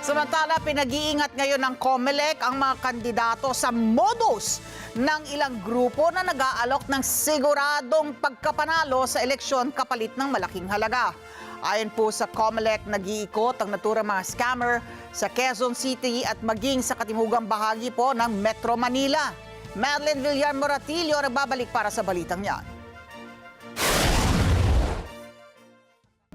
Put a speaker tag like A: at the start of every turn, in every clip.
A: Samantala, pinag-iingat ngayon ng COMELEC ang mga kandidato sa modus ng ilang grupo na nag-aalok ng siguradong pagkapanalo sa eleksyon kapalit ng malaking halaga. Ayon po sa COMELEC, nag-iikot ang naturang mga scammer sa Quezon City at maging sa katimugang bahagi po ng Metro Manila. Madeline Villar Moratillo nagbabalik para sa balitang yan.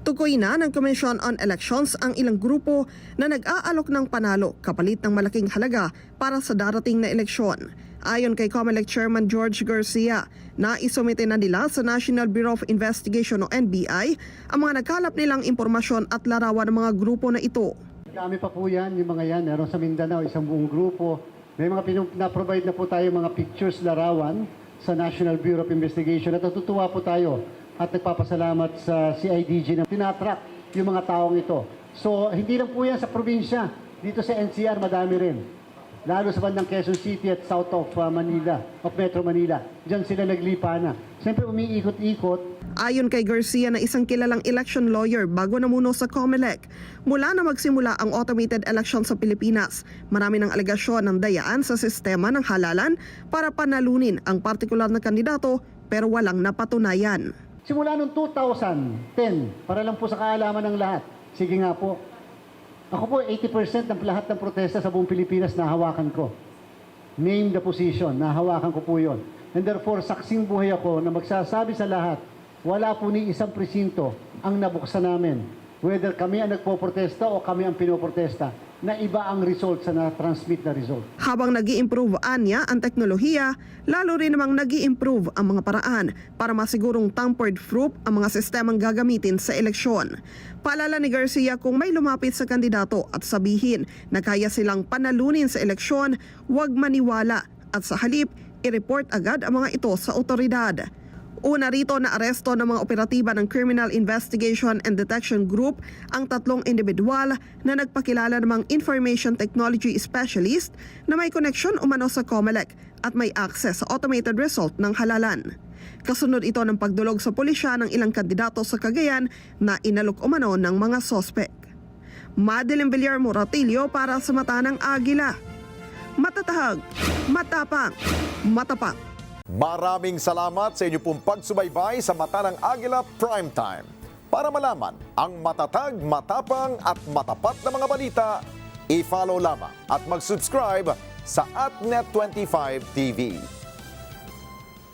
B: Tukoy na ng Commission on Elections ang ilang grupo na nag-aalok ng panalo kapalit ng malaking halaga para sa darating na eleksyon. Ayon kay COMELEC Chairman George Garcia, naisumite na nila sa National Bureau of Investigation o NBI ang mga nagkalap nilang impormasyon at larawan ng mga grupo na ito.
C: Dami pa po yan, yung mga yan. Meron sa Mindanao, isang buong grupo. May mga na-provide na po tayo mga pictures, larawan sa National Bureau of Investigation at natutuwa po tayo at nagpapasalamat sa CIDG na tinatrack yung mga taong ito. So, hindi lang po yan sa probinsya. Dito sa NCR, madami rin. Lalo sa bandang Quezon City at south of Manila, of Metro Manila. Diyan sila naglipa na. Siyempre, umiikot-ikot.
B: Ayon kay Garcia na isang kilalang election lawyer bago namuno sa COMELEC, mula na magsimula ang automated election sa Pilipinas, marami ng alegasyon ng dayaan sa sistema ng halalan para panalunin ang partikular na kandidato pero walang napatunayan.
C: Simula noong 2010, para lang po sa kaalaman ng lahat. Sige nga po. Ako po, 80% ng lahat ng protesta sa buong Pilipinas nahawakan ko. Name the position, nahawakan ko po yun. And therefore, saksing buhay ako na magsasabi sa lahat, wala po ni isang presinto ang nabuksan namin. Whether kami ang nagpo-protesta o kami ang pinoprotesta, na iba ang result sa na-transmit na result.
B: Habang nag-i-improve anya ang teknolohiya, lalo rin namang nag-i-improve ang mga paraan para masigurong tampered-proof ang mga sistemang gagamitin sa eleksyon. Paalala ni Garcia, kung may lumapit sa kandidato at sabihin na kaya silang panalunin sa eleksyon, huwag maniwala at sa halip, i-report agad ang mga ito sa otoridad. Una rito na aresto ng mga operatiba ng Criminal Investigation and Detection Group ang tatlong individual na nagpakilala namang information technology specialist na may koneksyon umano sa COMELEC at may access sa automated result ng halalan. Kasunod ito ng pagdulog sa pulisya ng ilang kandidato sa Cagayan na inalok umano ng mga sospek. Madeline Villar Moratillo para sa Mata ng Agila. Matatahag, matapang, matapat.
D: Maraming salamat sa inyo pong pagsubaybay sa Mata ng Agila Primetime. Para malaman ang matatag, matapang at matapat na mga balita, i-follow lamang at mag-subscribe sa @net25tv.